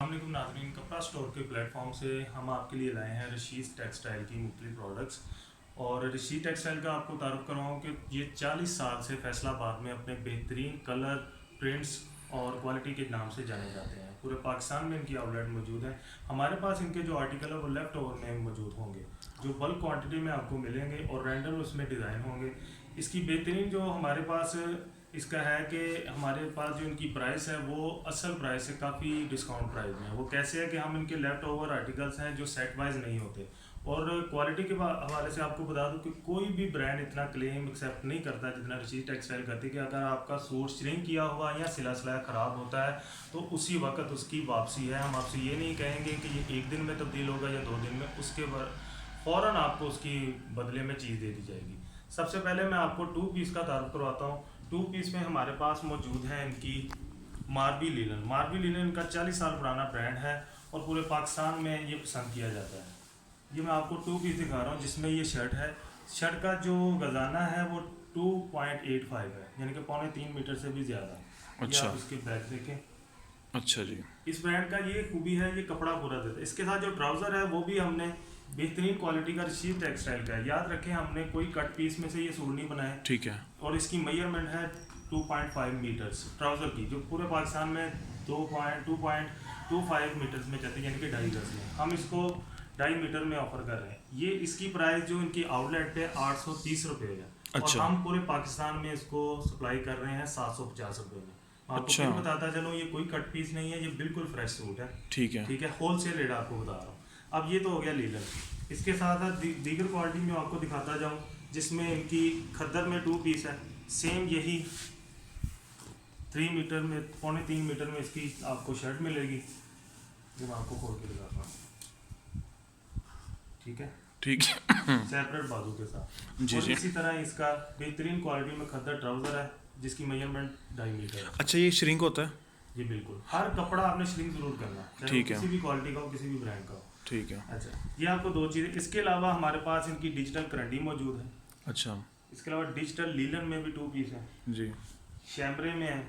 अस्सलामुअलैकुम नाज़रीन, कपड़ा स्टोर के प्लेटफॉर्म से हम आपके लिए लाए हैं रशीद टेक्सटाइल की मुख्तलिफ प्रोडक्ट्स। और रशीद टेक्सटाइल का आपको तारुफ करवाऊँ कि ये 40 साल से फैसलाबाद में अपने बेहतरीन कलर, प्रिंट्स और क्वालिटी के नाम से जाने जाते हैं। पूरे पाकिस्तान में इनकी आउटलेट मौजूद है। हमारे पास इनके जो आर्टिकल है वो लेफ़्ट ओवर में मौजूद होंगे, जो बल्क क्वांटिटी में आपको मिलेंगे और रैंडम उसमें डिज़ाइन होंगे। इसकी बेहतरीन जो हमारे पास इसका है कि हमारे पास जो इनकी प्राइस है वो असल प्राइस से काफ़ी डिस्काउंट प्राइस में है। वो कैसे है कि हम इनके लेफ़्ट ओवर आर्टिकल्स हैं जो सेट वाइज नहीं होते। और क्वालिटी के हवाले से आपको बता दूं कि कोई भी ब्रांड इतना क्लेम एक्सेप्ट नहीं करता जितना रशीद टेक्सटाइल करती है कि अगर आपका सूट श्रिंक किया हुआ या सिला सिलाया ख़राब होता है तो उसी वक्त उसकी वापसी है। हम आपसे ये नहीं कहेंगे कि ये 1 दिन में तब्दील होगा या 2 दिन में, उसके बाद फ़ौरन आपको उसकी बदले में चीज़ दे दी जाएगी। सबसे पहले मैं आपको 2 पीस का तारुफ करवाता हूँ। 2 पीस में हमारे पास मौजूद है इनकी मारबी लिनन। मारबी लिनन इनका 40 साल पुराना ब्रांड है और पूरे पाकिस्तान में ये पसंद किया जाता है। ये मैं आपको 2 पीस दिखा रहा हूँ जिसमें ये शर्ट है। शर्ट का जो गजाना है वो 2.85 है, यानी कि 3.25 मीटर से भी ज़्यादा। अच्छा, आप इसके बैक देखें। अच्छा जी। इस ब्रांड का ये खूबी है, ये कपड़ा पूरा देता है। इसके साथ जो ट्राउज़र है वो भी हमने बेहतरीन क्वालिटी का रशीद टेक्सटाइल का है। याद रखें हमने कोई कट पीस में से ये सूट नहीं बनाया ठीक है। और इसकी मेजरमेंट है 2.5 मीटर्स ट्राउज़र की, जो पूरे पाकिस्तान में 2.25 मीटर्स में चलती है, यानी कि 2.5 गज में। हम इसको 2.5 मीटर में ऑफर कर रहे हैं। ये इसकी प्राइस जो इनकी आउटलेट पे 830 रुपये है। अच्छा। और हम पूरे पाकिस्तान में इसको सप्लाई कर रहे हैं 750 रुपये में। आपको अच्छा। फिर बताता चलो, ये कोई कट पीस नहीं है, ये बिल्कुल फ्रेश सूट है। ठीक है। ठीक है, होल सेल रेट आपको बता रहा हूँ। अब ये तो हो गया लीलन। इसके साथ साथ दीगर क्वालिटी में आपको दिखाता जाऊँ, जिसमें इनकी खद्दर में 2 पीस है। सेम यही 3 मीटर में 3.25 मीटर में इसकी आपको शर्ट मिलेगी, जो मैं आपको खोल के दिखाता हूँ। ठीक है, ठीक है। सेपरेट बाजू के साथ। जी और जी। इसी तरह इसका बेहतरीन क्वालिटी में खद्दर ट्राउज़र है जिसकी मेजरमेंट 2.5 मीटर है। अच्छा, ये श्रिंक होता है? जी बिल्कुल, हर कपड़ा आपने श्रिंक जरूर करना, चाहे ठीक है। किसी भी क्वालिटी का हो, किसी भी ब्रांड का हो। ठीक है। अच्छा, ये आपको 2 चीज़ें। इसके अलावा हमारे पास इनकी डिजिटल करंडी मौजूद है। अच्छा इसके अलावा डिजिटल लीलन में भी 2 पीस है, जी शैमरे में है।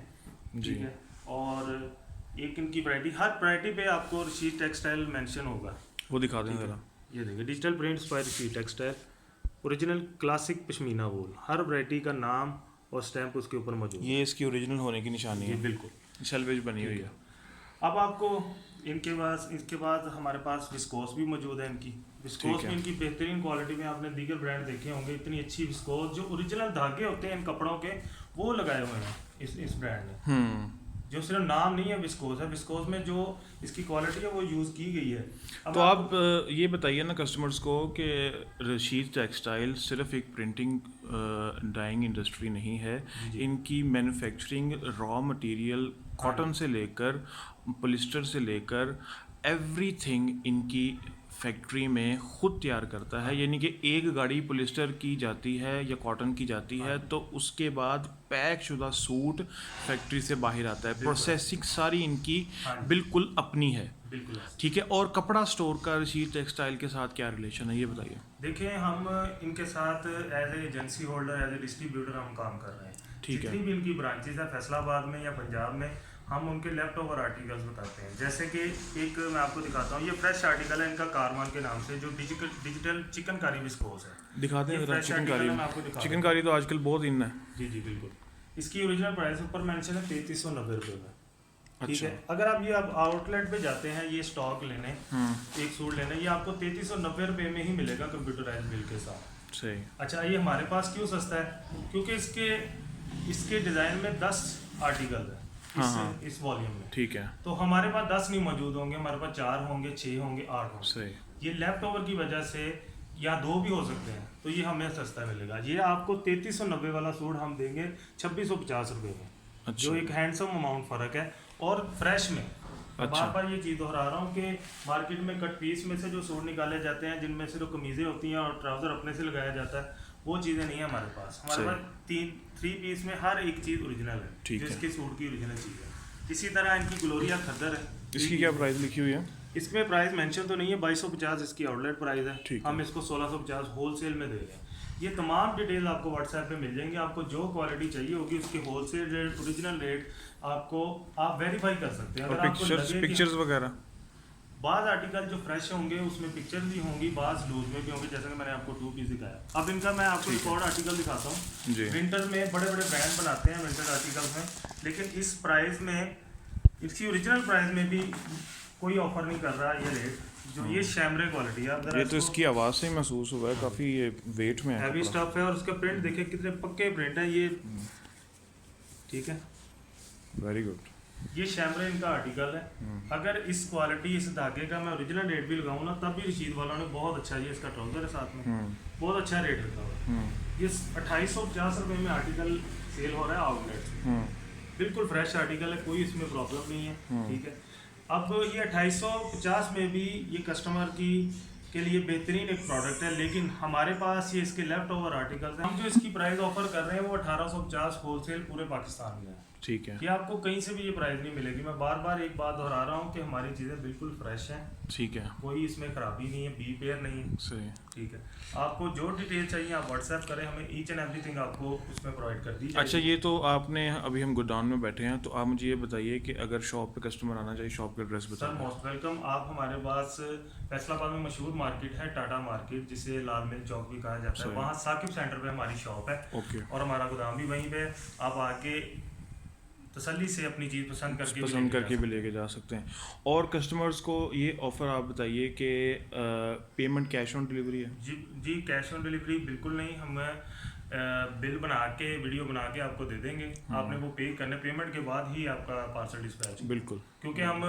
जी। ठीक है, और एक इनकी वैरायटी, हर वैरायटी पे आपको रशीद टेक्सटाइल मेंशन होगा। वो दिखा दें ठीक है, ज़रा। ये देखिए, digital prints by Rashid textile, original classic pashmina wool. हर वैरायटी का नाम और स्टैंप उसके ऊपर मौजूद है। ये इसकी ओरिजिनल होने की निशानी जी है, बिल्कुल। सेल्वेज बनी हुई है। अब आपको इसके बाद हमारे पास विस्कोस भी मौजूद है। इनकी विस्कोस ठीक है। में इनकी बेहतरीन क्वालिटी में आपने दीगर ब्रांड देखे होंगे, इतनी अच्छी विस्कोस, जो ओरिजिनल धागे होते हैं इन कपड़ों के, वो लगाए हुए हैं इस ब्रांड ने। जो सिर्फ नाम नहीं है विस्कोस है, विस्कोस में जो इसकी क्वालिटी है वो यूज़ की गई है। तो आप ये बताइए ना कस्टमर्स को कि रशीद टेक्सटाइल सिर्फ एक प्रिंटिंग डाइंग इंडस्ट्री नहीं है। इनकी मैन्युफैक्चरिंग रॉ मटेरियल कॉटन से लेकर पॉलिस्टर से लेकर एवरीथिंग इनकी फैक्ट्री में ख़ुद तैयार करता है। यानी कि एक गाड़ी पॉलिस्टर की जाती है या कॉटन की जाती है तो उसके बाद पैक शुदा सूट फैक्ट्री से बाहर आता है। प्रोसेसिंग सारी इनकी बिल्कुल अपनी है। बिल्कुल ठीक है। और कपड़ा स्टोर का रशीद टेक्सटाइल के साथ क्या रिलेशन है, ये बताइए। देखिए, हम इनके साथ as a agency holder, as a distributor हम काम कर रहे हैं। ठीक है। जितनी भी इनकी ब्रांचेज है फैसलाबाद में या पंजाब में, हम उनके लेफ्ट ओवर आर्टिकल्स बताते हैं। जैसे कि एक मैं आपको दिखाता हूँ, ये फ्रेश आर्टिकल है इनका कारवान के नाम से, जो डिजिटल चिकनकारी विस्कोस है। दिखाते हैं जरा चिकनकारी। मैं आपको दिखाता हूँ। चिकनकारी तो आजकल बहुत इन है। जी जी बिल्कुल। इसकी ओरिजिनल प्राइस ऊपर मेंशन है 3390 रुपये में। ठीक अच्छा। है, अगर आप ये अब आउटलेट पे जाते हैं ये स्टॉक लेने, एक सूट लेने, ये आपको 3390 रुपये में ही मिलेगा कंप्यूटराइज बिल के साथ। सही। अच्छा, ये हमारे पास क्यों सस्ता है? क्योंकि इसके डिज़ाइन में 10 आर्टिकल है इस वॉल्यूम में। ठीक है। तो हमारे पास 10 नहीं मौजूद होंगे, हमारे पास 4 होंगे, 6 होंगे, 8 होंगे। सही। ये लेफ्ट ओवर की वजह से, या 2 भी हो सकते हैं, तो ये हमें सस्ता मिलेगा। ये आपको 3390 वाला सूट हम देंगे 2650 रुपये में। अच्छा। जो एक हैंडसम अमाउंट फ़र्क है। और फ्रेश में अच्छा। बार ये चीज़ दोहरा रहा हूँ कि मार्केट में कट पीस में से जो सूट निकाले जाते हैं, जिनमें सिर्फ कमीज़ें होती हैं और ट्राउज़र अपने से लगाया जाता है, वो चीज़ें नहीं है हमारे पास। हमारे पास 3 पीस में हर एक चीज़ ओरिजिनल है, जो इसके सूट की ओरिजिनल चीज़ है। इसी तरह इनकी ग्लोरिया खद्दर है। इसकी क्या प्राइस लिखी हुई है? इसमें प्राइस मेंशन तो नहीं है, 2250 इसकी आउटलेट प्राइस है। ठीक हम इसको 1650 होल सेल में दे रहे हैं। ये तमाम डिटेल आपको व्हाट्सएप पे मिल जाएंगी। आपको जो क्वालिटी चाहिए होगी उसके होलसेल रेट, ओरिजिनल रेट आपको आप वेरीफाई कर सकते हैं। और अगर आपको पिक्चर्स लगे कि पिक्चर्स वगैरह बाज़ आर्टिकल जो फ्रेश होंगे उसमें पिक्चर्स भी होंगी, बाज़ लूज में भी होंगे, जैसे कि मैंने आपको 2 पीस दिखाया। अब इनका मैं आपको एक और आर्टिकल दिखाता हूँ। जी विंटर में बड़े बड़े ब्रांड बनाते हैं विंटर आर्टिकल में, लेकिन इस प्राइस में, इसकी ओरिजिनल प्राइस में भी कोई ऑफर नहीं कर रहा ये रेट। जो ये शैमरे क्वालिटी है, अगर ये तो इसकी आवाज़ से ही महसूस हुआ है, काफ़ी ये वेट में है हैवी कपड़ा। स्टफ है और उसका प्रिंट देखिए कितने पक्के प्रिंट है ये, ठीक है। Very good. ये शैमरे इनका आर्टिकल है। अगर इस क्वालिटी, इस धागे का मैं ओरिजिनल रेट भी लगाऊं ना, तब भी रशीद वालों ने बहुत अच्छा, ये इसका ट्राउजर है साथ में, बहुत अच्छा रेट रखा हुआ है। ये 2850 रुपये में आर्टिकल सेल हो रहा है आउटलेट। बिल्कुल फ्रेश आर्टिकल है, कोई इसमें प्रॉब्लम नहीं है, ठीक है। अब ये 2850 में भी ये कस्टमर की के लिए बेहतरीन एक प्रोडक्ट है, लेकिन हमारे पास ये इसके लेफ्ट ओवर आर्टिकल्स हैं। हम जो इसकी प्राइस ऑफर कर रहे हैं वो 1850 होलसेल पूरे पाकिस्तान में है, ठीक है। कि आपको कहीं से भी ये प्राइस नहीं मिलेगी। मैं बार बार एक बात दोहरा रहा हूँ कि हमारी चीज़ें बिल्कुल फ्रेश हैं, ठीक है, कोई इसमें खराबी नहीं है, बी पेयर नहीं है, सही। ठीक है। आपको जो डिटेल चाहिए आप व्हाट्सएप करें, हमें ईच एंड एवरीथिंग आपको उसमें प्रोवाइड कर दी अच्छा, ये तो आपने अभी हम गोडाउन में बैठे हैं, तो आप मुझे ये बताइए कि अगर शॉप पे कस्टमर आना चाहिए, शॉप का एड्रेस सर बताइए। Most welcome. आप हमारे पास फैसलाबाद में मशहूर मार्केट है टाटा मार्केट, जिसे लाल मिल चौक भी कहा जाता है, सही। वहाँ साकिब सेंटर पे हमारी शॉप है ओके, और हमारा गोदाम भी वहीं पे। आप आके तसल्ली से अपनी चीज़ पसंद करके भी लेके जा सकते हैं। और कस्टमर्स को ये ऑफ़र आप बताइए कि पेमेंट कैश ऑन डिलीवरी है? जी कैश ऑन डिलीवरी बिल्कुल नहीं। हम बिल बना के, वीडियो बना के आपको दे देंगे, आपने वो पे करने, पेमेंट के बाद ही आपका पार्सल डिस्पैच। बिल्कुल, क्योंकि हम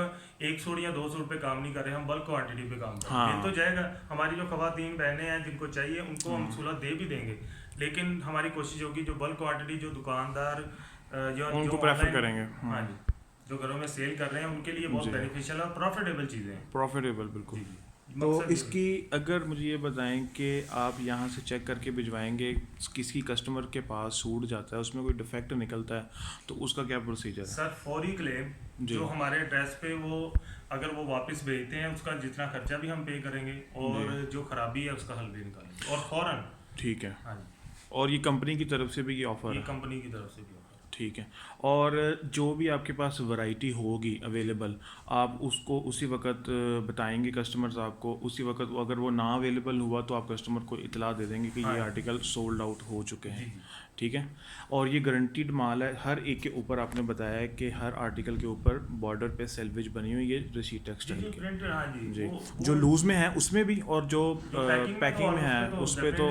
100 या 200 रुपये काम नहीं कर रहे, हम बल्क क्वांटिटी पे काम कर रहे हैं। हाँ। बिल तो जाएगा, हमारी जो खवातीन बहनें हैं जिनको चाहिए उनको हम सुलह दे भी देंगे, लेकिन हमारी कोशिश होगी जो बल्क क्वांटिटी, जो दुकानदार उनको प्रेफर करेंगे। हाँ जी, जो घरों में सेल कर रहे हैं उनके लिए बहुत बेनिफिशियल और प्रॉफिटेबल चीज़ें हैं। प्रॉफिटेबल, बिल्कुल। तो मकसद ये इसकी अगर मुझे ये बताएं कि आप यहाँ से चेक करके भिजवाएंगे, किसी कस्टमर के पास सूट जाता है, उसमें कोई डिफेक्ट निकलता है, तो उसका क्या प्रोसीजर है? सर फौरी क्लेम जो हमारे एड्रेस पे, वो अगर वो वापस भेजते हैं उसका जितना खर्चा भी हम पे करेंगे और जो खराबी है उसका हल भी निकालेंगे और फौरन। ठीक है। हाँ जी, और ये कंपनी की तरफ से भी ये ऑफर ये है? कंपनी की तरफ से भी ऑफर। ठीक है। और जो भी आपके पास वैरायटी होगी अवेलेबल, आप उसको उसी वक्त बताएंगे कस्टमर्स आपको, उसी वक्त अगर वो ना अवेलेबल हुआ तो आप कस्टमर को इतला दे देंगे कि ये आर्टिकल सोल्ड आउट हो चुके हैं, ठीक है। और ये गारंटीड माल है, हर एक के ऊपर आपने बताया है कि हर आर्टिकल के ऊपर बॉर्डर पे सेल्वेज बनी हुई है रशीद टेक्सटाइल की। प्रिंट, हाँ जी, जो लूज में है उसमें भी, और जो पैकिंग में है उस पे तो,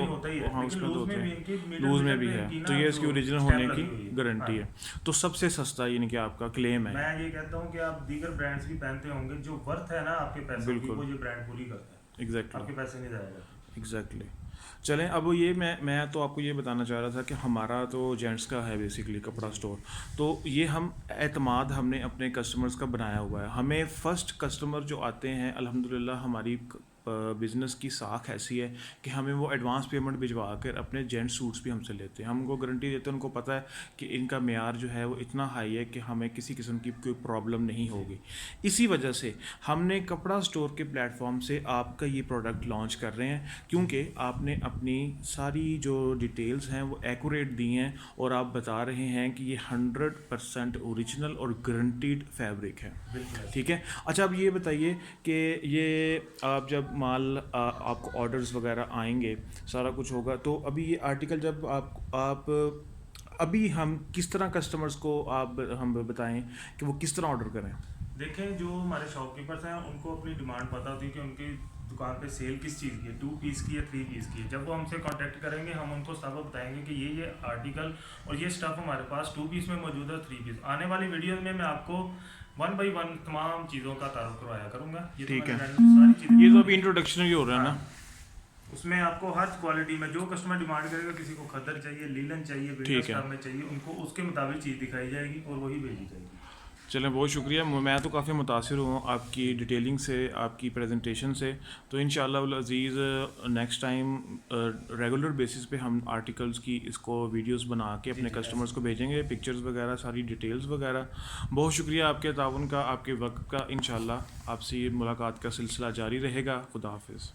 हाँ उसमें तो होते हैं, लूज में भी है, तो ये इसकी ओरिजिनल होने की गारंटी है। तो सबसे सस्ता यानी कि आपका क्लेम है। मैं ये कहता हूँ कि आप दीगर ब्रांड्स भी पहनते होंगे, जो वर्थ है ना आपके पैसों की, वो ये ब्रांड पूरी करता है। एग्जैक्टली, आपके पैसे नहीं जाएगा। एग्जैक्टली। चलें, अब ये मैं तो आपको ये बताना चाह रहा था कि हमारा तो जेंट्स का है बेसिकली कपड़ा स्टोर, तो ये हम एतमाद हमने अपने कस्टमर्स का बनाया हुआ है। हमें फ़र्स्ट कस्टमर जो आते हैं, अल्हम्दुलिल्लाह हमारी बिज़नेस की साख ऐसी है कि हमें वो एडवांस पेमेंट भिजवा कर अपने जेंट सूट्स भी हमसे लेते हैं। हम उनको गारंटी देते हैं, उनको पता है कि इनका मेयार जो है वो इतना हाई है कि हमें किसी किस्म की कोई प्रॉब्लम नहीं होगी। इसी वजह से हमने कपड़ा स्टोर के प्लेटफॉर्म से आपका ये प्रोडक्ट लॉन्च कर रहे हैं, क्योंकि आपने अपनी सारी जो डिटेल्स हैं वो एक्यूरेट दी हैं और आप बता रहे हैं कि ये 100% ओरिजिनल और गारंटीड फैब्रिक है, ठीक है। अच्छा, अब ये बताइए कि ये आप जब माल आपको ऑर्डर्स वगैरह आएंगे, सारा कुछ होगा, तो अभी ये आर्टिकल जब आप अभी हम किस तरह कस्टमर्स को हम बताएं कि वो किस तरह ऑर्डर करें? देखें, जो हमारे शॉपकीपर्स हैं उनको अपनी डिमांड पता होती है कि उनकी दुकान पे सेल किस चीज़ की है, 2 पीस की है, 3 पीस की है। जब वो हमसे कांटेक्ट करेंगे हम उनको सब बताएंगे कि ये आर्टिकल और ये स्टफ हमारे पास 2 पीस में मौजूद है, 3 पीस। आने वाली वीडियो में मैं आपको 1 बाई 1 तमाम चीज़ों का तारुफ करवाया करूँगा। ठीक है, सारी चीज़ें, ये तो अभी इंट्रोडक्शनरी हो रहा है ना, उसमें आपको हर क्वालिटी में जो कस्टमर डिमांड करेगा, किसी को खद्दर चाहिए, लीलन चाहिए, विंटर स्टफ में चाहिए, उनको उसके मुताबिक चीज़ दिखाई जाएगी और वही भेजी जाएगी। चलें, बहुत शुक्रिया। मैं तो काफ़ी मुतासिर हूँ आपकी डिटेलिंग से, आपकी प्रेजेंटेशन से। तो इंशाअल्लाह अज़ीज़ नेक्स्ट टाइम रेगुलर बेसिस पे हम आर्टिकल्स की इसको वीडियोस बना के अपने कस्टमर्स को भेजेंगे, पिक्चर्स वगैरह, सारी डिटेल्स वगैरह। बहुत शुक्रिया आपके ताउन का, आपके वक्त का। इंशाअल्लाह आपसे ये मुलाकात का सिलसिला जारी रहेगा। खुदा हाफिज़।